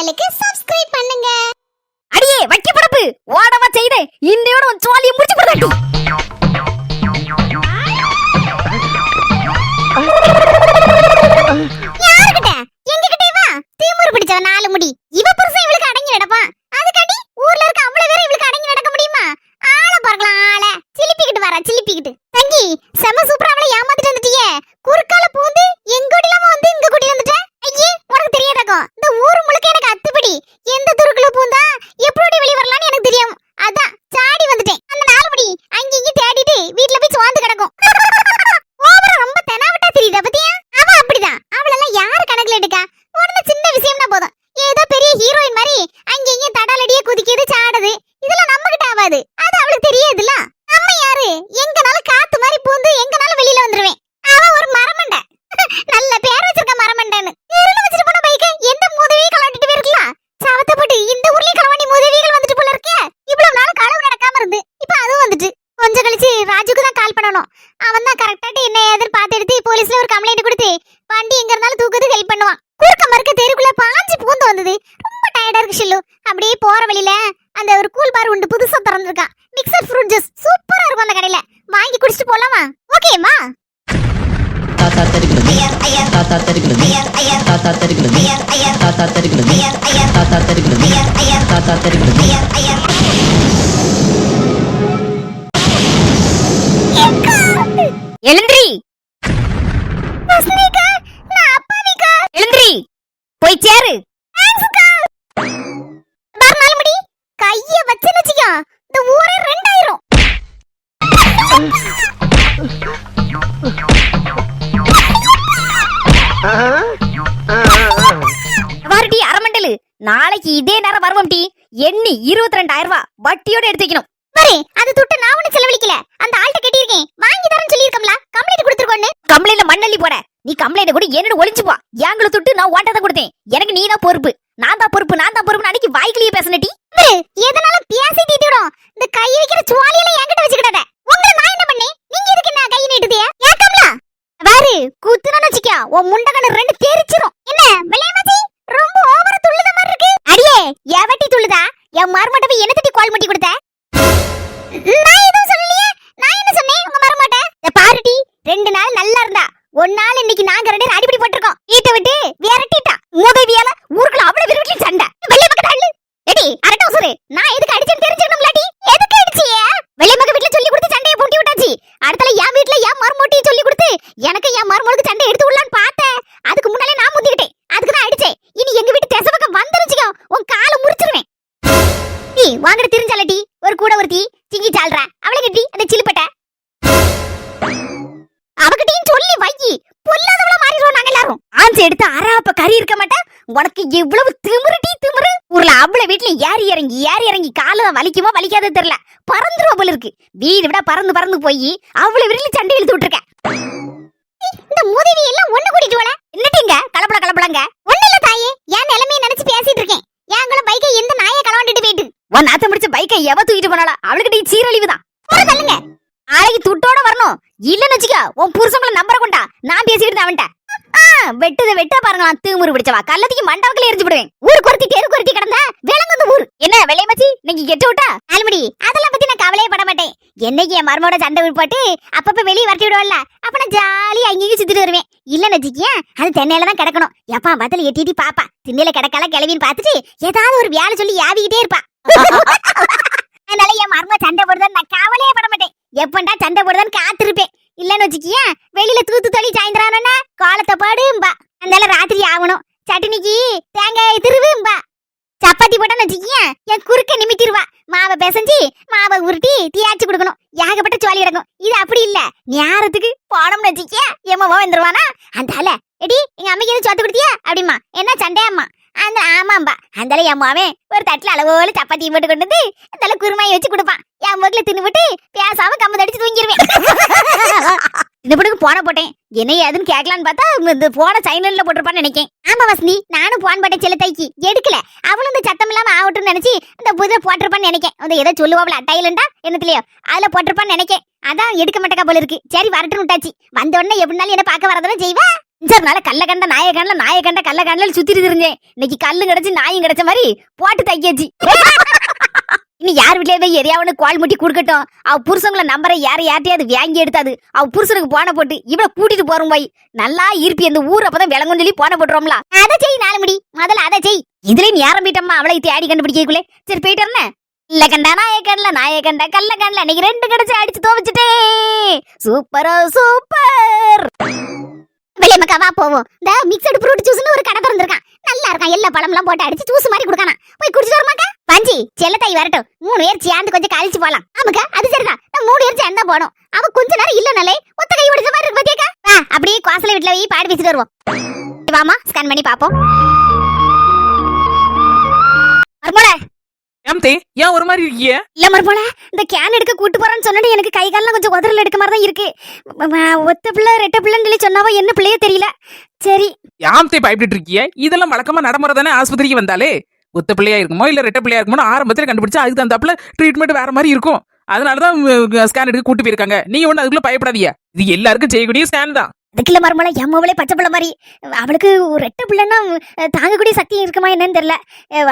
சேனலுக்கு சப்ஸ்கிரைப் பண்ணுங்க. அடியே வக்கி படப்பு ஓடவா செய்தே இன்னையோட உன் சோலியை முடிச்சு போடாட்டி. யாருகிட்ட? எங்ககிட்ட வா. திமிரு பிடிச்சவ நாலு முடி. இவ புருஷன் இவளுக்கு அடங்கி நடப்பான். அதுக்காடி ஊர்ல இருக்க அவ்வளவு பேர் இவளுக்கு அடங்கி நடக்க முடியுமா? ஆள பார்க்கலாம் ஆள. சிலிப்பிக்கிட்டு வரா சிலிப்பிக்கிட்டு. தங்கி செம சூப்பரா அவளை ஏமாத்திட்டு வந்துட்டியே. குறுக்கால பூந்து எங்க குடிலாம வந்து இங்க குடி வந்துட்ட. ஐயே உனக்கு தெரியாதாக்கும். இந்த ஊர் முழுக்க எனக்கு அத்துப்படி. எந்த துருக்குல பூந்தா எப்படி வெளிய வரலாம்னு எனக்கு தெரியும். அதான் சாடி வந்துட்டேன். அந்த நாலு முடி அங்க இங்க தேடிட்டு வீட்ல போய் சுவாந்து கிடக்கும். ஓவரா ரொம்ப தெனாவட்டா தெரியுதா பத்தியா? அவ அப்படிதான். அவளெல்லாம் யாரு கணக்குல எடுக்கா? உடனே சின்ன விஷயம்னா போதும் ஏதோ பெரிய ஹீரோயின் மாதிரி அங்க இங்க தடாலடியே குதிக்குது சாடுது. இதெல்லாம் நம்ம கிட்ட ஆகாது. அது அவளுக்கு தெரியாதுல்ல. நம்ம யாரு? எங்கனாலும் காத்து மாதிரி பூந்து எங்கனாலும் வெளியில வந்துருவேன். அவ ஒரு மரமண்டை. நல்ல பேர் வச்சிருக்க மரமண்டைன்னு. தெருல வச்சிட்டு போன பைக்கை எந்த மூதவியை கலாட்டிட்டு போயிருக்கலாம். சவத்தை போட்டு இந்த ஊர்லயே களவாணி மூதவிகள் வந்துட்டு போல இருக்கே. இவ்வளவு நாள் களவு நடக்காம இருந்து இப்ப அதுவும் வந்துட்டு. கொஞ்சம் கழிச்சு ராஜுக்கு தான் கால் பண்ணணும். அவன் தான் கரெக்டாட்டு என்ன ஏதுன்னு பார்த்து எடுத்து போலீஸ்ல ஒரு கம்ப்ளைண்ட் கொடுத்து வண்டி எங்க இருந்தாலும் தூக்குறதுக்கு ஹெல்ப் பண்ணுவான். குறுக்க மறுக்க தெருக்குள்ள பாஞ்சு பூந்து வந்தது. ரொம்ப டயர்டா இருக்கு ஷில்லு. அப்படியே போற வழியில அந்த ஒரு கூல் பார் உண்டு புதுசா திறந்துருக்கான். மிக்சர் ஃப்ரூட் ஜூஸ் சூப்பரா இருக்கும் அந்த கடையில. வாங்கி குடிச்சிட்டு போலாமா? ஓகேமா? தாத்தா தருகிறது தாத்தா தருகிறது தாத்தா தருகிறது தாத்தா தருகிறது தாத்தா தருகிறது தாத்தா தருகிறது. எழுந்திரி வசனிகா நான் அப்பாவிகா. எழுந்திரி போய் சேரு. நாலுமடி கைய வச்சுன்னு வச்சுக்கோ இந்த ஊரே ரெண்டாயிரும். வாரட்டி அரமண்டலு நாளைக்கு இதே நேரம் வருவோம் டி. எண்ணி 22,000 ரூபாய் வட்டியோட எடுத்து வைக்கணும். பாரு அது துட்டு நான் ஒண்ணு செலவழிக்கல. அந்த ஆள்கிட்ட கேட்டிருக்கேன். வாங்கி தரேன்னு சொல்லிருக்கம்ல. கம்ப்ளைண்ட் கொடுத்துருக்கோன்னு. கம்ப்ளைண்ட்ல மண்ணள்ளி போட. நீ கம்ப்ளைண்ட் கூட என்னோட ஒளிஞ்சு போ. ஏங்கள துட்டு நான் ஓட்ட தான் கொடுத்தேன். எனக்கு நீ தான் பொறுப்பு. நான் தான் பொறுப்பு அன்னைக்கு வாய்க்கிலேயே பேசனடி. எதனால பேசி தீத்திடும். இந்த கை வைக்கிற சுவாலியில என்கிட்ட வச்சுக்கிடாத. உங்களை நான் என்ன பண்ணேன்? நீங்க இதுக்கு என்ன கை நீட்டுதிய? ஏக்கம்ல பாரு குத்துனன்னு வச்சுக்க உன் முண்டகன ரெண்டு தெரிச்சிரும். என்ன விளையாமதி ரொம்ப ஓவரா துள்ளுத மாதிரி இருக்கு. அடியே எவட்டி துள்ளுதா? என் மர்மட்ட போய் என்ன தட்டி கால் பண்ணி கொடுத்த? நான் எதுவும் சொல்லலையே. நான் என்ன சொன்னேன் உங்க மர்மட்ட? இந்த பாருடி 2 நாள் நல்லா இருந்தா. ஒரு நாள் இன்னைக்கு நாங்க 2 பேரும் அடிபடி போட்டுருக்கோம். வீட்டை விட்டு விரட்டிட்டா. மூதவியால ஊருக்குள்ள அவ்வளவு விரட்டி சண்டை. வெளிய பக்கத்துல அள்ளு. எடி அரட்டோ சுரே நான் எதுக்கு அடிச்சேன்னு தெரிஞ்சுக்கணும்லடி. எதுக்கு அடிச்சியே? வெளிய மக வீட்ல சொல்லி கொடுத்து சண்டையை பூட்டி விட்டாச்சு. அடுத்தல என் வீட்ல என் மர்மோட்டி சொல்லி கொடுத்து எனக்கு என் மர்மோளுக்கு சண்டை எடுத்து விடலான்னு பார்த்தேன். அதுக்கு முன்னாலே நான் முந்திக்கிட்டேன். அதுக்கு தான் அடிச்சேன். இனி எங்க வீட்டு தெச பக்கம் வந்துருச்சுக்கோ உன் காலை முறிச்சிருவேன். நீ வாங்கட தெரிஞ்சாலடி ஒரு கூட ஒருத்தி சிங்கி சால்றா. அவளை கட்டி அந்த சிலுப்பட்ட அவகிட்டையும் சொல்லி வைக்கி பொல்லாதவள மாறிடுவோம் நாங்க எல்லாரும். ஆஞ்சு எடுத்து அராப்ப கறி இருக்க மாட்டேன். உனக்கு எவ்வளவு திமிருடி திமிரு. ஊர்ல அவ்வளவு வீட்டுல ஏறி இறங்கி காலம் வலிக்குமோ வலிக்காத தெரியல. பறந்துருவா போல இருக்கு. வீடு விட பறந்து போய் அவ்வளவு வீட்டுல சண்டை இழுத்து விட்டுருக்க. இந்த மூதேவி எல்லாம் ஒண்ணு கூட்டிட்டு போல. என்னட்டீங்க கலப்படங்க? ஒண்ணு இல்ல தாயே. என் நிலைமையை நினைச்சு பேசிட்டு இருக்கேன். ஏங்கள பைக்கை எந்த நாயை களவாண்டிட்டு போயிட்டு. உன் நாத்த முடிச்ச பைக்கை எவ தூக்கிட்டு போனாளா? அவளுக்கிட்ட சீரழிவுதான். போற தள்ளுங்க. நாளைக்கு துட்டோட வரணும். இல்லன்னு வச்சுக்க உன் புருஷங்களை நம்பர கொண்டா. நான் பேசிக்கிட்டு அவன்ட்ட வெட்ட பாருங்களா. தூமுறு பிடிச்சவா கல்லத்துக்கு மண்டவக்கில எரிஞ்சு விடுவேன். ஊருக்கு ஒருத்தி தெருக்கு ஒருத்தி கிடந்தா விளங்குந்த ஊர். என்ன வெள்ளையமச்சி நீங்க கெட்டு விட்டா ஆல்மடி அதெல்லாம் பத்தி நான் கவலையே பட மாட்டேன். என்னைக்கு என் மருமோட சண்டை விட்டு அப்பப்ப வெளியே வரட்டி விடுவல்ல. அப்ப நான் ஜாலியா அங்கேயும் சுத்திட்டு வருவேன். இல்லன்னு வச்சுக்கிய அது தென்னையில தான் கிடக்கணும். எப்பா பதில எட்டிட்டு பாப்பா திண்ணையில கிடக்கல கிளவின்னு பாத்துட்டு ஏதாவது ஒரு வேலை சொல்லி யாவிக்கிட்டே இருப்பா. அதனால என் மரும சண்டை போடுறதுன்னு நான் கவலையே பட மாட்டேன். எப்பண்டா சண்டை போடுறதுன்னு காத்திருப்பேன். இல்லன்னு வச்சுக்கிய வெளியில தூத்து தொழி சாயந்தரானோன்னா காலத்தை பாடும்பா. அதனால ராத்திரி ஆகணும். சட்னிக்கு தேங்காய் திருவும்பா. சப்பாத்தி போட்டான்னு வச்சுக்கிய என் குறுக்க நிமித்திடுவா. மாவை பிசைஞ்சு மாவை உருட்டி தீயாச்சு கொடுக்கணும். ஏகப்பட்ட சோழி கிடக்கும். இது அப்படி இல்ல. நேரத்துக்கு போனோம்னு வச்சுக்கிய எம்மவோ வந்துருவானா. அந்தால எடி எங்க அம்மைக்கு எதுவும் சோத்து கொடுத்தியா அப்படிமா. என்ன சண்டையாம்மா? அந்த ஆமாம்பா. அந்தால என் மாவன் ஒரு தட்டுல அளவோல சப்பாத்தி போட்டு கொண்டு வந்து அந்தால குருமாயை வச்சு கொடுப்பான். என் முகத்துல தின்னுவிட்டு பேசாம கம்பு தடிச்சு தூங்கிடுவேன். இந்த பொண்ணுக்கு போன போட்டேன். என்ன ஏதுன்னு கேட்கலான்னு பார்த்தா இந்த போன சைனல்ல போட்டிருப்பான்னு நினைக்கேன். ஆமா வசந்தி நானும் போன் போட்டேன். செல்ல தைக்கு எடுக்கல. அவளும் இந்த சத்தம் இல்லாம ஆகட்டும்னு நினைச்சு இந்த புதுல போட்டிருப்பான்னு நினைக்கேன். அந்த ஏதோ சொல்லுவாப்ல டைலண்டா என்னத்துலயோ அதுல போட்டிருப்பான்னு நினைக்கேன். அதான் எடுக்க மாட்டேக்கா போல இருக்கு. சரி வரட்டுன்னு விட்டாச்சு. வந்த உடனே எப்படினாலும் என்ன பார்க்க வரதானே செய்வா. இஞ்சர்னால கல்ல கண்ட நாய கண்ட நாய கண்ட கல்ல கண்டல சுத்திட்டு தெரிஞ்சேன். இன்னைக்கு கல்லு கிடைச்சு நாயும் கிடைச்ச மாதிரி போட்டு தைக்காச்சு. இனி யார் வீட்லயே போய் எதையாவது கால் முட்டி குடுக்கட்டும். அவ புருஷங்கள நம்பரை யார்ட்டையாவது வாங்கி எடுத்தாது. அவ புருஷனுக்கு போன போட்டு இவளை கூட்டிட்டு போறோம் போய் நல்லா இருப்பி அந்த ஊர் அப்பதான் விளங்கும் சொல்லி போன போட்டுறோம்ல. அதை செய் நாலு முடி, முதல்ல அதை செய். இதுல நீ ஆரம்பிட்டம்மா அவளை தேடி கண்டுபிடிக்கக்குள்ளே. சரி போயிட்டு இல்ல கண்டா நாய கண்டா கல்ல கண்டல இன்னைக்கு 2 கிடைச்சு அடிச்சு துவச்சிட்டே. சூப்பரோ சூப்பர். வெளியே மக்கா வா போவோம். இந்த மிக்சடு ஃப்ரூட் ஜூஸ்னு ஒரு கடை திறந்திருக்கான். நல்லா இருக்கான். எல்லா பழம்லாம் போட்டு அடிச்சு ஜூஸ் மாதிரி குடுக்கானா. போய் குடிச்சிட்டு வரமாக்கா. பஞ்சி செல்லத்தாய் வரட்டும். 3 பேர் சேர்ந்து கொஞ்சம் கழிச்சு போலாம். ஆமாக்கா அது சரிதான். நான் 3 பேர் சேர்ந்தா போனோம். அவ கொஞ்ச நேரம் இல்லனாலே ஒத்த கை ஒடிச்ச மாதிரி இருக்கு பாத்தியாக்கா. வா அப்படியே குவாசல வீட்ல போய் பாடி பேசிட்டு வருவோம். வாமா ஸ்கேன் பண்ணி பாப்போம். மர்மோளே ஏம்தே ஏன் ஒரு மாதிரி இருக்கிய? இல்ல மர்மோளே இந்த கேன் எடுக்க கூட்டு போறேன்னு சொன்னது எனக்கு கை கால்லாம் கொஞ்சம் உதறல் எடுக்க மாதிரி தான் இருக்கு. ஒத்த பிள்ளை ரெட்ட பிள்ளைன்னு சொல்லி சொன்னாவோ என்ன பிள்ளையே தெரியல. சரி ஏம்தே பயப்பட்டு இருக்கிய? இதெல்லாம் வழக்கமா நடைமுறை தானே. ஆஸ்பத்திரிக்கு வந்தாலே ஒத்த பிள்ளையா இருக்குமோ இல்ல ரெட்ட பிள்ளையா இருக்குமோ ஆரம்பத்துல கண்டுபிடிச்சா அதுக்கு தகுந்தாப்புல ட்ரீட்மெண்ட் வேற மாதிரி இருக்கும். அதனாலதான் ஸ்கேன் எடுக்க கூட்டு போயிருக்காங்க. நீங்க ஒண்ணு அதுக்குள்ள பயப்படாதீங்க. இது எல்லாருக்கும் செய்யக்கூடிய ஸ்கேன் தான். அதுக்குள்ள மர்மோளே எம்மவளே பச்சை பிள்ளை மாதிரி. அவளுக்கு ஒரு ரெட்ட பிள்ளைன்னா தாங்கக்கூடிய சக்தி இருக்குமா என்னன்னு தெரியல.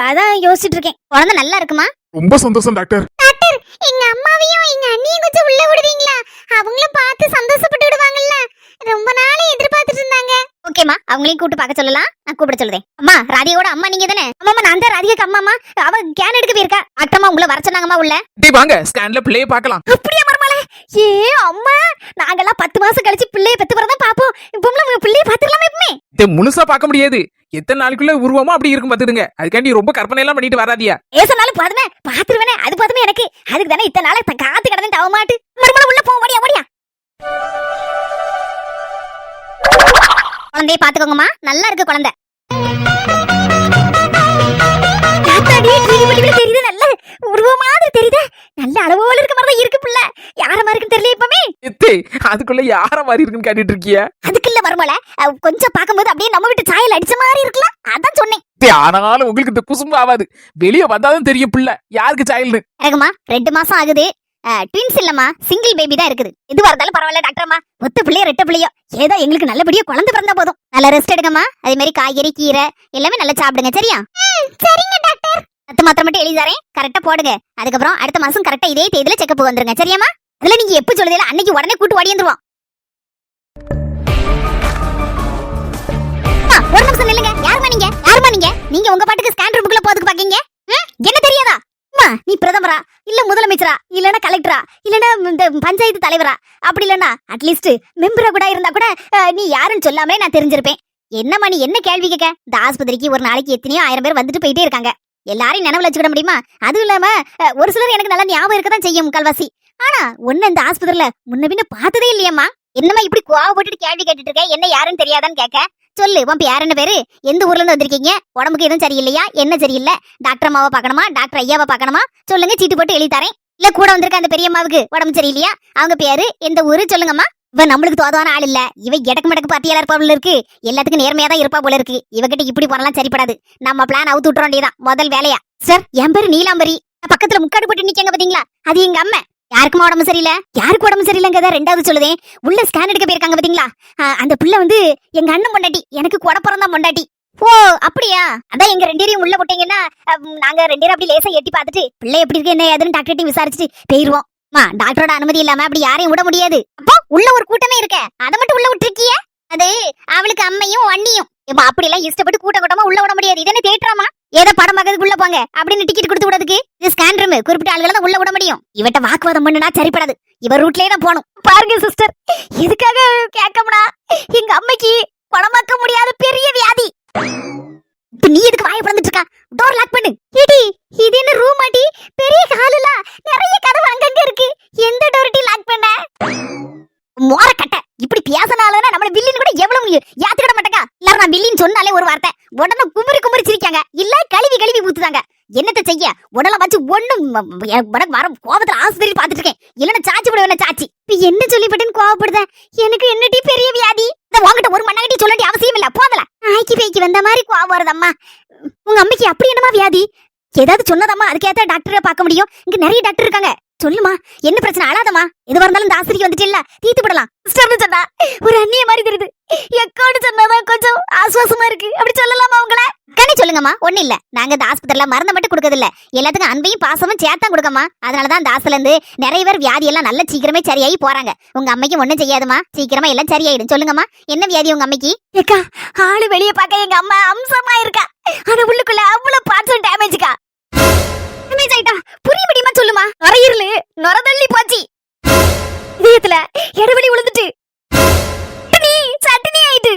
அதான் யோசிச்சுட்டு இருக்கேன். குழந்தை நல்லா இருக்குமா? ரொம்ப சந்தோஷம் டாக்டர். டாக்டர் எங்க அம்மாவையும் எங்க அண்ணியும் கொஞ்சம் உள்ள விடுவீங்களா? அவங்களும் பார்த்து சந்தோஷப்பட்டு விடுவாங்கல்ல. ரொம்ப நாளே எதிர்பார்த்துட்டு இருந்தாங்க. ஓகேமா அவங்களையும் கூட்டு பார்க்க சொல்லலாம். நான் கூப்பிட சொல்றேன். அம்மா ராதிகாவோட அம்மா நீங்க தானே? அம்மா நான் தான் ராதிகாக்கு அம்மாமா. அவ கேன் எடுக்க போயிருக்கா. டாக்டர்மா உங்களை வர சொன்னாங்கம்மா உள்ள. டேய் வாங்க ஸ்கேன்ல பிள்ளைய பார்க்கலாம். அப்படியே மர்மோளே. ஏ அம்மா நாங்கெல்லாம் 10 மாசம் கழிச்சு பிள்ளைய பெத்து வரதான் பாப்போம். இப்போம்ல பிள்ளைய பாத்துக்கலாமா எப்பவுமே? இதை முழுசா பார்க்க முடியாது. எத்தனை நாளுக்குள்ள உருவமோ அப்படி இருக்கும் பாத்துடுங்க. அதுக்காண்டி ரொம்ப கற்பனை எல்லாம் பண்ணிட்டு வராதியா. ஏசனாலும் பாதுமே பாத்துருவேனே. அது பாதுமே எனக்கு. அதுக்கு தானே இத்தனை நாளை காத்து கிடந்து தவ மாட்டு. மர்மோளே உள்ள போ. ஓடியா ஓடியா. குழந்தைய பாத்துக்கோங்கம்மா. நல்லா இருக்கு குழந்தை. தெரியுது நல்ல உருவம் மாதிரி தெரியுது. நல்ல அளவோல இருக்க மாதிரி இருக்கு பிள்ளை. யார மாதிரி இருக்குன்னு தெரியல இப்பமே. எத்தே அதுக்குள்ள யார மாதிரி இருக்குன்னு கேட்டுட்டு இருக்கிய? அதுக்கு இல்ல மர்மோளே. கொஞ்சம் பாக்கும்போது அப்படியே நம்ம வீட்டு சாயல் அடிச்ச மாதிரி இருக்குல்ல. அதான் சொன்னேன். ஆனாலும் உங்களுக்கு இந்த குசும்பு ஆகாது. வெளியே வந்தாதான் தெரியும் பிள்ளை யாருக்கு சாயல்னு. எனக்குமா 2 மாசம் ஆகுது. ட்வின்ஸ் இல்லம்மா, சிங்கிள் பேபி தான் இருக்குது. எதுவா இருந்தாலும் பரவாயில்ல டாக்டர்மா. ஒத்த பிள்ளையோ ரெட்ட பிள்ளையோ ஏதோ எங்களுக்கு நல்லபடியா குழந்தை பிறந்தா போதும். நல்லா ரெஸ்ட் எடுங்கம்மா. அதே மாதிரி காய்கறி கீரை எல்லாமே நல்லா சாப்பிடுங்க. சரியா? சரிங்க டாக்டர். மத்த மாத்திரை மட்டும் எழுதி தரேன். கரெக்டா போடுங்க. அதுக்கப்புறம் அடுத்த மாசம் கரெக்டா இதே தேதியில செக்கப் வந்துருங்க. சரியாமா? அதுல நீங்க எப்ப சொல்லுதீல அன்னைக்கு உடனே கூட்டு ஓடி வந்துருவோம். ஒரு நிமிஷம் நில்லுங்க. யாருமா நீங்க? யாருமா நீங்க? நீங்க உங்க பாட்டுக்கு ஸ்கேன் ரூமுக்குள்ள போறதுக்கு பாக்கீங்க? என்ன தெரியாதா? அம்மா நீ பிரதமரா இல்ல முதலமைச்சரா இல்லனா கலெக்டரா இல்லனா இந்த பஞ்சாயத்து தலைவரா அப்படி இல்லனா அட்லீஸ்ட் மெம்பரா கூட இருந்தா கூட நீ யாருன்னு சொல்லாமலே நான் தெரிஞ்சிருப்பேன். என்னம்மா நீ என்ன கேள்வி கேட்க? இந்த ஆஸ்பத்திரிக்கு ஒரு நாளைக்கு எத்தனையோ 1000 பேர் வந்துட்டு போயிட்டே இருக்காங்க. எல்லாரையும் நினைவுல வச்சுக்கிட முடியுமா? அதுவும் இல்லாம ஒரு சிலர் எனக்கு நல்லா ஞாபகம் இருக்கதான் செய்யும் முக்கால்வாசி. ஆனா ஒன்னு இந்த ஆஸ்பத்திரியில முன்ன பின்ன பார்த்ததே இல்லையம்மா. என்னம்மா இப்படி கோவப்பட்டுட்டு கேள்வி கேட்டுட்டு இருக்க? என்ன யாருன்னு தெரியாதான்னு கேட்க? சொல்லு உன் பேர் என்ன பேரு? எந்த ஊர்ல இருந்து வந்திருக்கீங்க? உடம்புக்கு எதுவும் சரியில்லையா? என்ன சரியில்லை? டாக்டர் அம்மாவை பார்க்கணுமா டாக்டர் ஐயாவை பார்க்கணுமா? சொல்லுங்க சீட்டு போட்டு எழுதி தரேன். இல்ல கூட வந்திருக்க அந்த பெரிய அம்மாவுக்கு உடம்பு சரியில்லையா? அவங்க பேரு எந்த ஊரு சொல்லுங்கம்மா. இவ நம்மளுக்கு தோதான ஆள் இல்ல. இவ எடக்கு மடக்கு பாத்தியால இருப்பா போல இருக்கு. எல்லாத்துக்கும் நேர்மையா தான் இருப்பா போல இருக்கு. இவகிட்ட இப்படி போனலாம் சரிப்படாது. நம்ம பிளான் அவுத்து விட்டுற வேண்டியதான் முதல் வேலையா. சார் என் பேரு நீலாம்பரி. பக்கத்துல முக்காடு போட்டு நிக்காங்க பாத்தீங்களா? அது எங்க அம்மா. யாருக்குமா உடம்பு சரியில்லை? யாருக்கு உடம்பு சரியில்லைங்க? ரெண்டாவது சொல்லுதேன். உள்ள ஸ்கேன் எடுக்க போயிருக்காங்க பாத்தீங்களா? அந்த பிள்ளை வந்து எங்க அண்ணன் பொண்டாட்டி. எனக்கு கூட பிறந்தா பொண்டாட்டி. ஓ அப்படியா? அதான் எங்க 2 பேரையும் உள்ள போட்டீங்கன்னா நாங்க 2 பேரும் அப்படி லேசா எட்டி பார்த்துட்டு பிள்ளை எப்படி இருக்கு என்ன ஏதுன்னு டாக்டர்கிட்ட விசாரிச்சுட்டு போயிருவோம். டாக்டரோட அனுமதி இல்லாம அப்படி யாரையும் விட முடியாது. அப்போ உள்ள ஒரு கூட்டமே இருக்க. அதை மட்டும் உள்ள விட்டுருக்கிய? அது அவளுக்கு அம்மையும் அண்ணியும். அப்படி எல்லாம் இஷ்டப்பட்டு கூட்டமா உள்ள விட முடியாது. இது என்ன தியேட்டராமா? ஏதோ படம் பார்க்கறதுக்கு உள்ள போங்க அப்படின்னு டிக்கெட் கொடுத்து விடுறதுக்கு இது ஸ்கேன் ரூம். குறிப்பிட்ட ஆளுகளை தான் உள்ள விட முடியும். இவட்ட வாக்குவாதம் பண்ணுனா சரிப்படாது. இவ ரூட்லயே தான் போகணும். பாருங்க சிஸ்டர் எதுக்காக கேட்கமுடா? எங்க அம்மைக்கு குணமாக்க முடியாத பெரிய வியாதி. இப்ப நீ எதுக்கு வாயை பிளந்துட்டு இருக்கா? டோர் லாக் பண்ணு. ஏடி இது என்ன ரூம் ஆடி? பெரிய ஹாலுல நிறைய கதவு அங்கங்க இருக்கு. எந்த டோர்ட்டி லாக் பண்ண? மோர கட்ட இப்படி பேசனாலனா நம்மள வில்லின் கூட எவ்வளவு யாத்திக்கிட மாட்டேங்க. எல்லாரும் நான் வில்லின்னு சொன்னாலே ஒரு வார்த்தை உடனே குமரி சிரிக்காங்க. இல்ல கழுவி ஊத்துதாங்க. என்னத்த செய்ய? உடல வச்சு ஒண்ணும் வர கோபத்துல ஆஸ்பத்திரி பாத்துட்டு இருக்கேன். இல்லன்னா சாச்சி விடுவேன் சாச்சி. இப்ப என்ன சொல்லிப்பட்டேன்னு கோவப்படுத? எனக்கு என்னடி பெரிய வியாதி? உங்ககிட்ட ஒரு மண்ணாங்கட்டி சொல்ல வேண்டிய அவசியம் இல்ல. போதல ஆய்க்கு பேய்க்கு வந்த மாதிரி கோவம் வருதம்மா. உங்க அம்மைக்கு அப்படி என்னமா வியாதி? ஏதாவது சொன்னதம்மா அதுக்கேத்த டாக்டரை பார்க்க முடியும். இங்க நிறைய டாக்டர் இருக்காங்க. சொல்லுமா என்ன பிரச்சனை? அழாதமா. எதுவா இருந்தாலும் இந்த ஆஸ்பத்திரிக்கு வந்துட்டு இல்ல தீர்த்து விடலாம். ஒரு அண்ணிய மாதிரி தெரியுது. எக்கோன்னு சொன்னாதான் கொஞ்சம் ஆசுவாசமா இருக்கு. அப்படி சொல்லலாமா உங்கள? கண்ணி சொல்லுங்கம்மா. ஒண்ணு இல்ல, நாங்க இந்த ஆஸ்பத்திரியில மருந்த மட்டும் கொடுக்கறது இல்ல, எல்லாத்துக்கும் அன்பையும் பாசமும் சேர்த்தான் கொடுக்கமா. அதனாலதான் இந்த ஆஸ்ல இருந்து நிறைய பேர் வியாதி எல்லாம் நல்ல சீக்கிரமே சரியாகி போறாங்க. உங்க அம்மைக்கு ஒண்ணும் செய்யாதுமா, சீக்கிரமா எல்லாம் சரியாயிடும். சொல்லுங்கம்மா, என்ன வியாதி உங்க அம்மைக்கு? ஏக்கா, ஆளு வெளிய பார்க்க எங்க அம்மா அம்சமா இருக்கா. ஆனா உள்ளுக்குள்ள அவ்வளவு பார்ட்ஸும் டேமேஜ்க்கா. டேமேஜ் ஆயிட்டா? புரிய முடியுமா சொல்லுமா? நுரையீரலு நுரதள்ளி போச்சு. இதயத்துல இடவெளி விழுந்துட்டு சட்டினி ஆயிட்டு.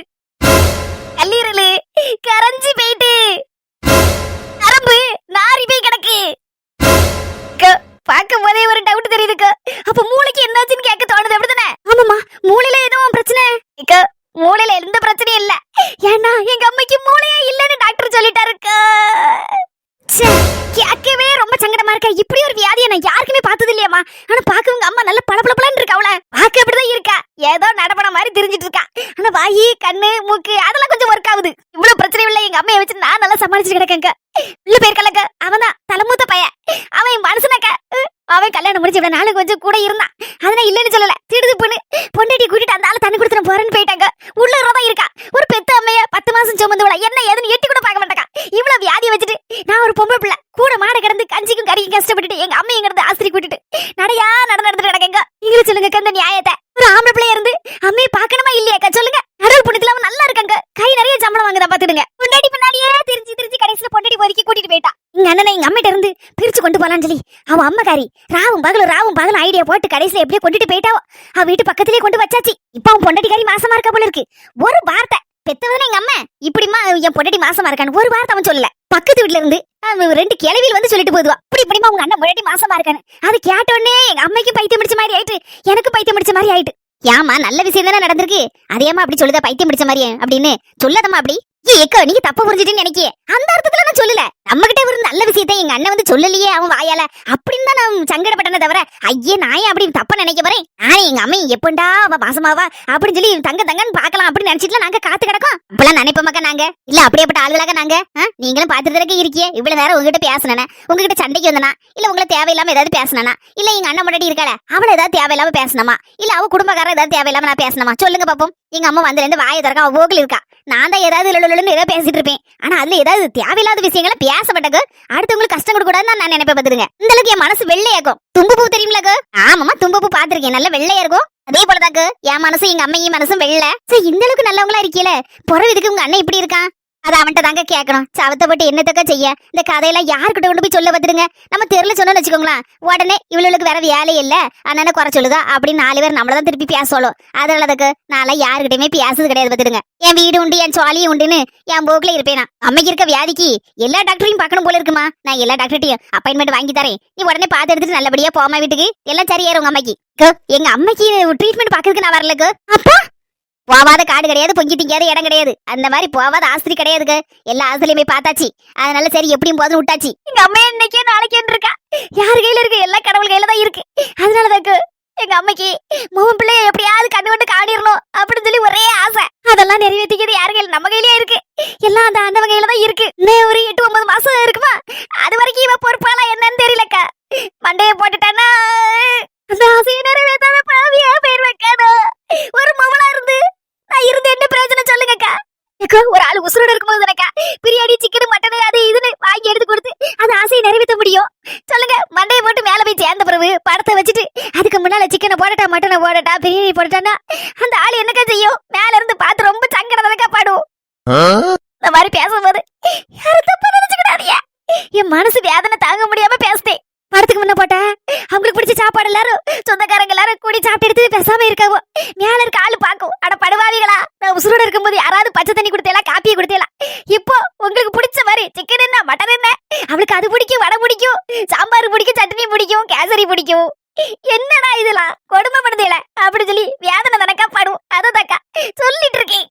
கல்லீரலு கரைஞ்சு போயிட்டு. நரம்பு நாரி போய் கிடக்கு. பார்க்கும் போதே ஒரு டவுட் தெரியுதுக்கு. அப்ப மூளைக்கு என்னாச்சுன்னு கேட்க தோணுது, அப்படிதானே? ஆமாமா, மூளையில ஏதோ பிரச்சனை. மூளையில எந்த பிரச்சனையும் இல்ல, ஏன்னா எங்க அம்மைக்கு மூளையே இல்லன்னு டாக்டர் சொல்லிட்டாருக்கா. கேட்கவே ரொம்ப சங்கடமா இருக்கா. இப்படி ஒரு வியாதியை நான் யாருக்குமே பார்த்தது இல்லையாமா. ஆனா பாக்க உங்க அம்மா நல்ல பளபளன்னு இருக்கா. அவள பாக்க அப்படிதான் இருக்கா, ஏதோ நடப்பட மாதிரி தெரிஞ்சிட்டு இருக்கா. ஆனா வாயி கண்ணு மூக்கு அதெல்லாம் கொஞ்சம் ஒர்க் ஆகுது. இவ்வளவு பிரச்சனை இல்ல, எங்க அம்மையை வச்சு நான் நல்லா சமாளிச்சு கிடக்கேங்க. உள்ள பேருக்கலக்க அவன் தான் தலைமூத்த பையன். அவன் மனுஷனாக்க அவன் கல்யாணம் முடிச்சு இவ்வளவு நாளுக்கு கொஞ்சம் கூட இருந்தான். அதனால இல்லன்னு சொல்லல, திடுது பொண்ணு பொண்டாட்டி கூட்டிட்டு அந்த ஆளு தண்ணி கொடுத்துட்டு போறேன்னு போயிட்டாங்க. உள்ளதான் இருக்கா. ஒரு பெத்த அம்மைய 10 மாசம் சுமந்து விட என்ன ஏதுன்னு எட்டி கூட பார்க்க மாட்டாக்கா. இவ்வளவு வியாதியை வச்சுட்டு நான் ஒரு பொம்பளை பிள்ளை கூட மாட கிடந்து கஞ்சிக்கும் கறிக்கும் கஷ்டப்பட்டுட்டு எங்க அம்மையை கிடந்து ஆஸ்திரி கூட்டிட்டு நடையா நடந்துட்டு கிடக்கங்க. நீங்களும் சொல்லுங்க அந்த நியாயத்தை. ஒரு ஆம்பளை பிள்ளைய இருந்து அம்மையை பாக்கணுமா இல்லையாக்கா சொல்லுங்க. கடவுள் புண்ணியத்துல அவன் நல்லா இருக்காங்க, கை நிறைய சம்பளம் வாங்குதான் பாத்துடுங்க. பொண்டாட்டி பின்னாடியே திரிஞ்சு கடைசியில பொண்டாட்டி பொறுக்கி கூட்டிட்டு போயிட்டா. எங்க அண்ணனை எங்க அம்மிட்ட இருந்து பிரிச்சு கொண்டு போலான்னு சொல்லி அவன் அம்மக்காரி ராவும் பகலும் ஐடியா போட்டு கடைசியில எப்படியோ கொண்டுட்டு போயிட்டாவோ. அவ வீட்டு பக்கத்திலேயே கொண்டு வச்சாச்சு. இப்ப அவன் பொண்டாட்டிக்காரி மாசமா இருக்கா போல இருக்கு. ஒரு வார்த்தை பெத்தவதானே எங்க அம்மா, இப்படிமா என் பொண்டாட்டி மாசமா இருக்கான்னு ஒரு வார்த்தை அவன் சொல்லல. பக்கத்து வீட்டுல இருந்து 2 கிளவியில் வந்து சொல்லிட்டு போதுவா, இப்படிமா உங்க அண்ணன் பொண்டாட்டி மாசமா இருக்கான்னு. அது கேட்ட உடனே எங்க அம்மைக்கு பைத்தியம் பிடிச்ச மாதிரி ஆயிட்டு, எனக்கு பைத்தியம் பிடிச்ச மாதிரி ஆயிட்டு. ஏமா நல்ல விஷயம் தானே நடந்திருக்கு, அதேமா அப்படி சொல்லுதா பைத்தியம் பிடிச்ச மாதிரியே அப்படின்னு சொல்லாதம்மா. அப்படி ஏக்கா நீங்க தப்ப புரிஞ்சுட்டுன்னு நினைக்கிய, அந்த அர்த்தத்துல நான் சொல்லல. நம்ம கிட்ட ஒரு நல்ல விஷயத்தை எங்க அண்ணன் வந்து சொல்லலையே அவன் வாயால அப்படின்னு தான் நான் சங்கடப்பட்டனே தவிர ஐயே நான் அப்படின்னு தப்பா நினைக்க போறேன். நானே எங்க அம்மை எப்பண்டா அவ மாசமாவா அப்படின்னு சொல்லி தங்கன்னு பாக்கலாம் அப்படின்னு நினைச்சிட்டு நாங்க காத்து கிடக்கோம். இப்பெல்லாம் நினைப்போமாக்கா நாங்க இல்ல அப்படியேப்பட்ட ஆளுகளாக நாங்க. நீங்களும் பாத்துட்டு இருக்கியே, இவ்வளவு நேரம் உங்ககிட்ட பேசினா உங்ககிட்ட சண்டைக்கு வந்தனா இல்ல உங்களை தேவையில்லாம ஏதாவது பேசினா இல்ல எங்க அண்ணன் முன்னாடி இருக்காள அவளை ஏதாவது தேவையில்லாம பேசணுமா இல்ல அவ குடும்பக்காரன் ஏதாவது தேவையில்லாம நான் பேசணுமா சொல்லுங்க பாப்போம். எங்க அம்மா வந்ததுல இருந்து வாயை திறக்க அவ போக்கில் இருக்கா. நான் தான் ஏதாவது ஏதாவது பேசிட்டு இருப்பேன். ஆனா அதுல ஏதாவது தேவையில்லாத விஷயங்களை பேச மாட்டேங்க. அடுத்தவங்களுக்கு கஷ்டம் கொடுக்க கூடாதுன்னு நான் நினைப்பேன். பாத்துருங்க இந்த அளவுக்கு என் மனசு வெள்ளையாக்கும். தும்பு பூ தெரியுமில்லக்கு? ஆமாமா, தும்பு பூ பாத்திருக்கேன், நல்ல வெள்ளையா இருக்கும். அதே போலதாக்கு என் மனசு எங்க அம்மையும் மனசும் வெள்ளை. சரி இந்த அளவுக்கு நல்லவங்களா இருக்கீல, பிறவிதுக்கு உங்க அண்ணன் இப்படி இருக்கான். அது அவன்கிட்ட தாங்க கேட்கணும். சவத்தை போட்டு என்னத்தக்க செய்ய இந்த கதையெல்லாம் யாருக்கிட்ட கொண்டு போய் சொல்ல பார்த்துடுங்க. நம்ம தெருல சொன்னோம்னு வச்சுக்கோங்களேன், உடனே இவளுக்கு வேற வேலையே இல்ல அண்ணனை குறை சொல்லுதா அப்படின்னு 4 பேர் நம்மளதான் திருப்பி பேசணும். அதனால அதுக்கு நான் யாருக்கிட்டையுமே பேசுறது கிடையாது. பார்த்துடுங்க, என் வீடு உண்டு என் சுவாலியும் உண்டுன்னு என் போக்குல இருப்பேனா. அம்மைக்கு இருக்க வியாதிக்கு எல்லா டாக்டரையும் பார்க்கணும் போல இருக்குமா. நான் எல்லா டாக்டர்ட்டையும் அப்பாயின்மெண்ட் வாங்கி தரேன். நீ உடனே பார்த்து எடுத்துட்டு நல்லபடியா போமா வீட்டுக்கு, எல்லாம் சரியாயிரும் உங்க அம்மைக்கு. எங்க அம்மைக்கு ட்ரீட்மெண்ட் பாக்கிறதுக்கு நான் வரலக்கு. அப்பா போவாத காடு கிடையாது, பொங்கி திங்காத இடம் கிடையாது, அந்த மாதிரி போவாத ஆஸ்திரி கிடையாதுங்க. எல்லா ஆஸ்திரியுமே பார்த்தாச்சு. அதனால சரி எப்படியும் போதும் விட்டாச்சு. எங்க அம்மா இன்னைக்கே நாளைக்கே இருக்கா. யார் கையில இருக்கு? எல்லா கடவுள் கையில தான் இருக்கு. அதனாலதாக்கு எங்க அம்மைக்கு மூவன் பிள்ளைய எப்படியாவது கண்டு கொண்டு காணிடணும் அப்படின்னு சொல்லி ஒரே ஆசை. அதெல்லாம் நிறைவேற்றிக்கிறது யாரு கையில? நம்ம கையிலே இருக்கு. எல்லாம் அந்த ஆண்டவன் கையில தான் இருக்கு. இன்னும் ஒரு 8-9 மாசம் இருக்குமா, அது வரைக்கும் இவ பொறுப்பாளா என்னன்னு தெரியலக்கா. மண்டைய போட்டுட்டானா அந்த ஆசையை நிறைவேற்றாத பாவியா பேர் வைக்காதோ. ஒரு மவளா இருந்து நான் இருந்து என்ன பிரயோஜனம் சொல்லுங்கக்கா. ஒரு ஆள் உசுரோட இருக்கும்போது தானக்கா பிரியாணி சிக்கன் மட்டன் அது இதுன்னு வாங்கி எடுத்து கொடுத்து அந்த ஆசையை நிறைவேற்ற முடியும். சொல்லுங்க, மண்டையை போட்டு மேல போய் சேர்ந்த பிறகு படத்தை வச்சுட்டு அதுக்கு முன்னால சிக்கனை போடட்டா மட்டனை போடட்டா பிரியாணி போடட்டான்னா அந்த ஆள் என்னக்கா செய்யும்? மேல இருந்து பார்த்து ரொம்ப சங்கடம் தானக்கா பாடும். இந்த மாதிரி பேசும்போது யாரும் தப்பா நினைச்சுக்கிடாதீங்க. என் மனசு வேதனை தாங்க முடியாம பேசுதேன். படத்துக்கு முன்ன போட்டா அவங்களுக்கு பிடிச்ச சாப்பாடு எல்லாரும் சொந்தக்காரங்க எல்லாரும் கூடி சாப்பிட்டு எடுத்து பேசாம இருக்காவோ. மேல இருக்க ஆளு பாக்கும், அட படுவாவிகளா, நான் உசுரோட இருக்கும்போது யாராவது பச்சை தண்ணி கொடுத்தேலாம் காப்பியை கொடுத்தேலாம். இப்போ உங்களுக்கு பிடிச்ச மாதிரி சிக்கன் என்ன மட்டன் என்ன, அவளுக்கு அது பிடிக்கும், வடை பிடிக்கும், சாம்பார் பிடிக்கும், சட்னி பிடிக்கும், கேசரி பிடிக்கும். என்னடா இதெல்லாம் கொடுமை படுதேல அப்படி சொல்லி வேதனை தானக்கா பாடும். அததாக்கா சொல்லிட்டு இருக்கேன்.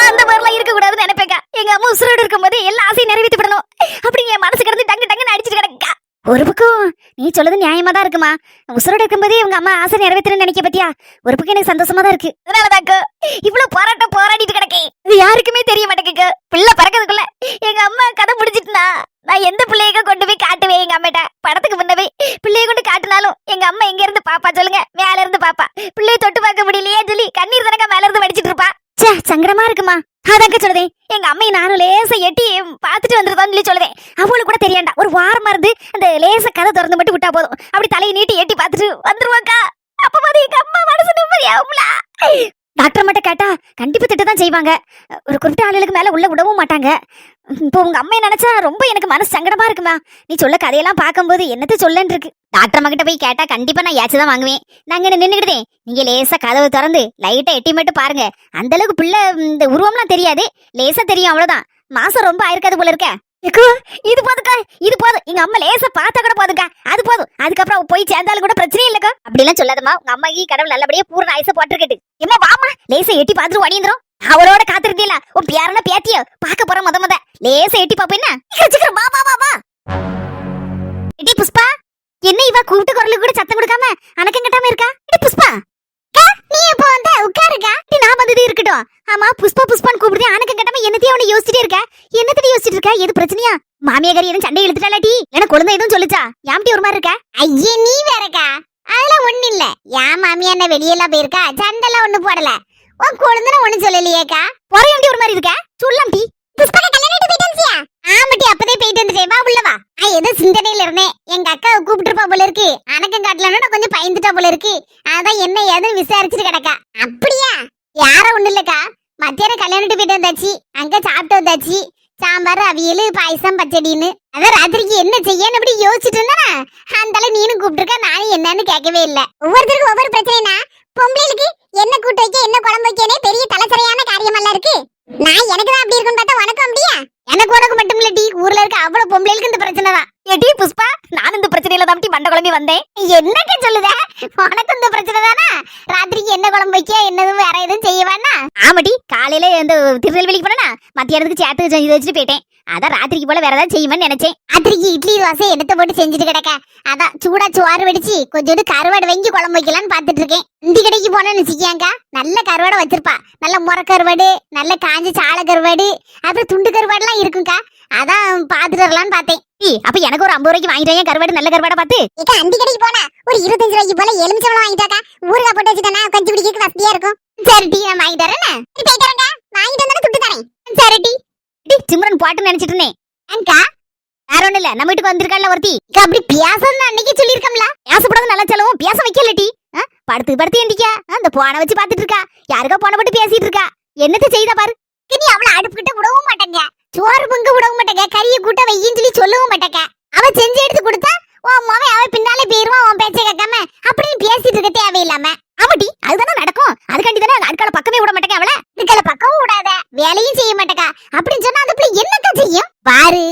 அந்த மாதிரிலாம் இருக்க கூடாதுன்னு நினைப்பேக்கா. எங்க அம்மா உசுரோடு இருக்கும்போது எல்லா ஆசையும் நிறைவேற்றி விடணும் அப்படிங்க என் மனசு கிடந்து டங்குன்னு அடிச்சுட்டு கிடக்கா. ஒரு பக்கம் நீ சொல்றது நியாயமா தான் இருக்குமா. உசுரோட இருக்கும்போதே உங்க அம்மா ஆசை நிறைவேற்றணும்னு நினைக்க பத்தியா, ஒரு பக்கம் எனக்கு சந்தோஷமா தான் இருக்கு. அதனாலதாக்கு இவ்வளவு போராடிட்டு கிடக்கேன். இது யாருக்குமே தெரிய மாட்டேங்குது. பிள்ளை பறக்கிறதுக்குள்ள எங்க அம்மா கதை முடிச்சிட்டுனா நான் எந்த பிள்ளையக்க கொண்டு போய் காட்டுவேன். எங்க அம்மாட்ட படத்துக்கு முன்னவே பிள்ளைய கொண்டு காட்டினாலும் எங்க அம்மா எங்க இருந்து பாப்பா சொல்லுங்க? மேல இருந்து பாப்பா. பிள்ளைய தொட்டு பார்க்க முடியலையே சொல்லி கண்ணீர் தனக்கா மேல இருந்து வடிச்சிட்டு இருப்பா. இருக்குமா. அதாங்க சொல்லுதேன், எங்க அம்மையை நானும் லேசா எட்டி பாத்துட்டு வந்துருதான்னு சொல்லி சொல்லுதேன். அவளுக்கு கூட தெரியாண்டா, ஒரு வாரமா இருந்து அந்த லேச கதை திறந்து மட்டும் விட்டா போதும், அப்படி தலையை நீட்டி எட்டி பாத்துட்டு வந்துருவாக்கா. அப்ப பாத்து எங்க அம்மா மனசு நிம்மதியாகும்ல. டாக்டர் மட்டும் கேட்டா கண்டிப்பா திட்டதான் செய்வாங்க, ஒரு குறிப்பிட்ட ஆளுகளுக்கு மேல உள்ள விடவும் மாட்டாங்க. இப்போ உங்க அம்மையை நினைச்சா ரொம்ப எனக்கு மனசு சங்கடமா இருக்குமா. நீ சொல்ல கதையெல்லாம் பார்க்கும்போது என்னத்த சொல்லன்னு இருக்கு. டாக்டர் அம்மா கிட்ட போய் கேட்டா கண்டிப்பா நான் ஏச்சுதான் வாங்குவேன். நாங்க நின்னுக்கிட்டேன், நீங்க லேசா கதவு திறந்து லைட்டா எட்டி மட்டும் பாருங்க. அந்த அளவுக்கு பிள்ளை இந்த உருவம்லாம் தெரியாது, லேசா தெரியும், அவ்வளவுதான். மாசம் ரொம்ப ஆயிருக்காது போல இருக்க. இது போதுக்கா, இது போதும். எங்க அம்மா லேசா பார்த்தா கூட போதுக்கா, அது போதும். அதுக்கப்புறம் போய் சேர்ந்தாலும் கூட பிரச்சனையே இல்லக்கா. அப்படி எல்லாம் சொல்லாதம்மா, உங்க அம்மாக்கு கடவுள் நல்லபடியா பூர்ண ஆயுச போட்டிருக்கட்டு. ஏமா வாமா, லேசா எட்டி பாத்துட்டு ஓடிந்துரும். அவளோட காத்திருக்கீல உன் பேரன பேத்தியோ பாக்க போற முத லேசா எட்டி பாப்ப. என்ன வா வா வா வா. எட்டி புஷ்பா, என்ன இவ கூப்பிட்ட குரலுக்கு கூட சத்தம் கொடுக்காம அணக்கம் கட்டாம இருக்கா? எட்டி புஷ்பா, நீ எப்போ வந்த? உட்காருக்கா. நான் வந்தது இருக்கட்டும். ஆமா, புஷ்பா புஷ்பான்னு கூப்பிடுறேன், அணக்கம் கட்டாம என்னத்தையும் அவனை யோசிச்சுட்டே இருக்க. என்னத்தடி யோசிச்சுட்டு இருக்க? எது பிரச்சனையா? மாமியாரி எதுவும் சண்டை இழுத்துட்டாலாட்டி? எனக்கு குழந்தை எதுவும் சொல்லுச்சா? யாம்டி ஒரு மாதிரி இருக்க? ஐயே நீ வேறக்கா, அதெல்லாம் ஒண்ணு இல்ல. என் மாமியா என்ன வெளியெல்லாம் போயிருக்கா, சண்டெல்லாம் ஒண்ணு போடல. உன் குழந்தை ஒண்ணு சொல்லலையேக்கா. பொறையாண்டி ஒரு மாதிரி இருக்க, சொல்லாம்டி. புஷ்பாக்க கல்யாணம் போயிட்டு ஆமாட்டி, அப்பதே போயிட்டு வந்துட்டேன். வா உள்ள வா. ஏதோ சிந்தனையில இருந்தேன், எங்க அக்காவை கூப்பிட்டுருப்பா போல இருக்கு. அணக்கம் காட்டலன்னு கொஞ்சம் பயந்துட்டா போல இருக்கு. அதான் என்ன ஏதுன்னு விசாரிச்சுட்டு கிடக்கா. அப்படியா? யாரும் ஒண்ணு இல்லக்கா, மத்தியானம் கல்யாணத்துக்கு போயிட்டு வந்தாச்சு. அங்க சாப்பிட்டு வந்தாச்சு, சாம்பார் அவியல் பாயசம் பச்சடின்னு. அதான் ராத்திரிக்கு என்ன செய்யன்னு அப்படி யோசிச்சுட்டு இருந்தா அந்தால நீனும் கூப்பிட்டுருக்கா. நானும் என்னன்னு கேட்கவே இல்ல. ஒவ்வொருத்தருக்கும் ஒவ்வொரு பிரச்சனைனா, பொம்பளைகளுக்கு என்ன கூட்டு வைக்க என்ன குழம்பு வைக்கனே பெரிய தலைச்சரையான காரியமெல்லாம் இருக்கு. நான் எனக்கு தான் அப்படி இருக்குன்னு பார்த்தா உனக்கும் அப்படியா? எனக்கு உனக்கு மட்டும் இல்ல டி, ஊர்ல இருக்க அவ்வளவு பொம்பளைகளுக்கு இந்த பிரச்சனை தான். எடி புஷ்பா, நான் இந்த பிரச்சனையில தான் மண்ட குழம்பி வந்தேன். என்னக்க சொல்லுத? உனக்கு இந்த பிரச்சனை தானா? ராத்திரிக்கு என்ன குழம்பு வைக்க, என்னதும் வேற எதுவும் செய்ய வேணா? ஆமாடி, காலையில இந்த திருநெல்வேலிக்கு போனா மத்தியானத்துக்கு சேர்த்து செஞ்சு வச்சுட்டு போயிட்டேன். அதான் ராத்திரிக்கு போல வேற ஏதாவது செய்வேன்னு நினைச்சேன். ராத்திரிக்கு இட்லி தோசை எடுத்து போட்டு செஞ்சுட்டு கிடக்க. அதான் சூடா சோறு வெடிச்சு கொஞ்சோண்டு கருவாடு வாங்கி குழம்பு வைக்கலான்னு பாத்துட்டு இருக்கேன். இந்த கடைக்கு போனேன்னு வச்சுக்கியாங்க, நல்ல கருவாடை வச்சிருப்பா. நல்ல முறை கருவாடு, நல்ல காஞ்ச சாலை கருவாடு, அப்புறம் துண்டு கருவாடுலாம் இருக்கும்க்கா. அதான் பாத்துட்டு வரலான்னு பார்த்தேன். அப்ப எனக்கு ஒரு 50 ரூபாய்க்கு வாங்கிட்டேன் கருவாடு, நல்ல கருவாடை பார்த்து. அந்த கடைக்கு போனா ஒரு 25 ரூபாய்க்கு போல எலுமிச்சம்பழம் வாங்கிட்டாக்கா. ஊறுகாய் போட்டு வச்சுட்டேன்னா கொஞ்சம் பிடிக்க வசதியா இருக்கும். சரி டி, நான் வாங்கி தரேன். போயிட்டு வரேங்க, வாங்கிட்டு வந்தானே துட்டு தரேன். சரி டி. சிம்ரன் பாட்டுன்னு நினைச்சிட்டு இருந்தேன். அங்கா வேற ஒண்ணு இல்ல, நம்ம வீட்டுக்கு வந்திருக்கால ஒருத்தி. அப்படி பேசணும்னு அன்னைக்கு சொல்லிருக்கோம்ல. பேசப்படாத நல்லா செலவும் பேச வைக்கலட்டி. படுத்து படுத்து எந்திக்கா அந்த போனை வச்சு பாத்துட்டு இருக்கா. யாருக்கா போன போட்டு பேசிட்டு இருக்கா. என்னத்த செய்தா பாரு. நீ அவளை அடுப்புக்கிட்ட விடவும் மாட்டேங்க, சோறு பொங்க விடவும் மாட்டேங்க, கறியை கூட்ட வையின்னு சொல்லி சொல்லவும் மாட்டேங்க. அவ செஞ்சு எடுத்து கொடுத்தா உன் மகன் அவ பின்னாலே போயிருவான், உன் பேச்சை கேட்காம அப்படின்னு பேசிட்டு இருக்க தேவையில்லாம. ஆமாட்டி, அதுதானே நடக்கும். அதுக்காண்டி தானே அடுக்கால பக்கமே விட மாட்டேங்க அவளை. இதுக்கால பக்கமும் விடாத, வேலையும் செய்ய மாட்டேக்கா அப்படின்னு சொன்னா அந்த பிள்ளை என்னக்கா செய்யும் பாரு.